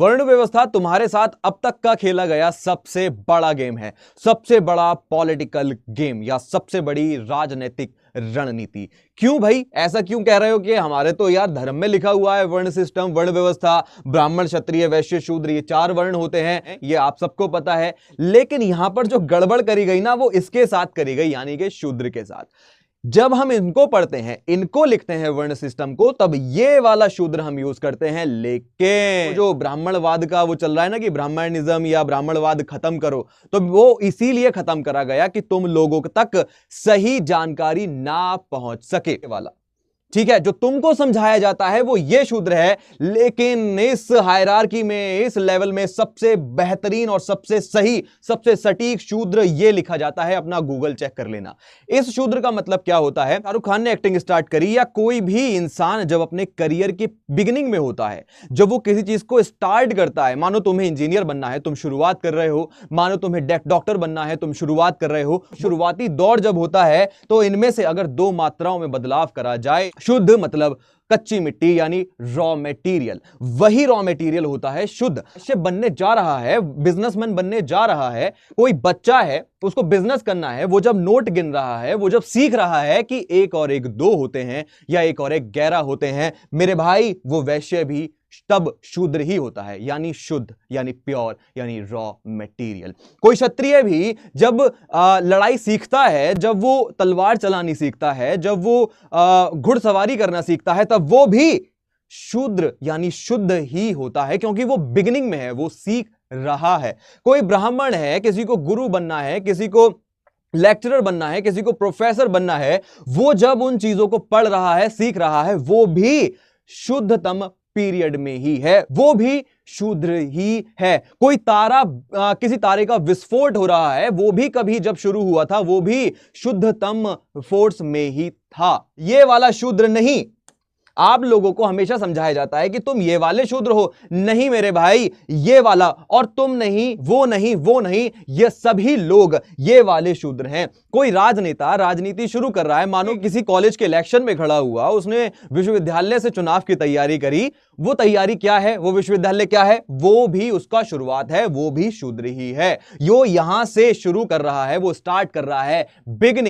वर्ण व्यवस्था तुम्हारे साथ अब तक का खेला गया सबसे बड़ा गेम है, सबसे बड़ा पॉलिटिकल गेम या सबसे बड़ी राजनीतिक रणनीति। क्यों भाई, ऐसा क्यों कह रहे हो कि हमारे तो यार धर्म में लिखा हुआ है वर्ण सिस्टम, वर्ण व्यवस्था, ब्राह्मण क्षत्रिय वैश्य शूद्र ये 4 वर्ण होते हैं, ये आप सबको पता है। लेकिन यहां पर जो गड़बड़ करी गई ना वो इसके साथ करी गई, यानी कि शूद्र के साथ। जब हम इनको पढ़ते हैं, इनको लिखते हैं वर्ण सिस्टम को, तब ये वाला शूद्र हम यूज करते हैं। लेकिन जो ब्राह्मणवाद का वो चल रहा है ना कि ब्राह्मणिज्म या ब्राह्मणवाद खत्म करो, तो वो इसीलिए खत्म करा गया कि तुम लोगों तक सही जानकारी ना पहुंच सके वाला। ठीक है, जो तुमको समझाया जाता है वो ये शूद्र है। लेकिन इस हायरार्की में, इस लेवल में सबसे बेहतरीन और सबसे सही, सबसे सटीक शूद्र ये लिखा जाता है। अपना गूगल चेक कर लेना। इस शूद्र का मतलब क्या होता है। शाहरुख खान ने एक्टिंग स्टार्ट करी या कोई भी इंसान जब अपने करियर की बिगिनिंग में होता है, जब वो किसी चीज को स्टार्ट करता है, मानो तुम्हें इंजीनियर बनना है, तुम शुरुआत कर रहे हो, मानो तुम्हें डॉक्टर बनना है, तुम शुरुआत कर रहे हो। शुरुआती दौर जब होता है तो इनमें से अगर 2 मात्राओं में बदलाव करा जाए, शुद्ध मतलब कच्ची मिट्टी यानी रॉ मटेरियल, वही रॉ मटेरियल होता है शुद्ध। शेफ बनने जा रहा है, बिजनेसमैन बनने जा रहा है, कोई बच्चा है उसको बिजनेस करना है, वो जब नोट गिन रहा है, वो जब सीख रहा है कि 1 और 1 2 होते हैं या 1 और 1 11 होते हैं, मेरे भाई वो वैश्य भी तब शूद्र ही होता है, यानी शुद्ध, यानी प्योर, यानी रॉ मटेरियल। कोई क्षत्रिय भी जब लड़ाई सीखता है, जब वो तलवार चलानी सीखता है, जब वो घुड़सवारी करना सीखता है, तब वो भी शूद्र यानी शुद्ध ही होता है, क्योंकि वो बिगिनिंग में है, वो सीख रहा है। कोई ब्राह्मण है, किसी को गुरु बनना है, किसी को लेक्चरर बनना है, किसी को प्रोफेसर बनना है, वो जब उन चीजों को पढ़ रहा है, सीख रहा है, वो भी शुद्धतम पीरियड में ही है, वो भी शूद्र ही है। कोई तारा, किसी तारे का विस्फोट हो रहा है, वो भी कभी जब शुरू हुआ था, वो भी शुद्धतम फोर्स में ही था। ये वाला शूद्र नहीं। आप लोगों को हमेशा समझाया जाता है कि तुम ये वाले शूद्र हो। नहीं मेरे भाई, ये वाला, और तुम नहीं, वो नहीं, वो नहीं, ये सभी लोग ये वाले शूद्र हैं। कोई राजनेता राजनीति शुरू कर रहा है, मानो किसी कॉलेज के इलेक्शन में खड़ा हुआ, उसने विश्वविद्यालय से चुनाव की तैयारी करी। वो तैयारी क्या है, वो विश्वविद्यालय क्या है, वो भी उसका शुरुआत है, वो भी शूद्र ही है। यो यहां से शुरू कर रहा है, वो स्टार्ट कर रहा है बिगिनिंग।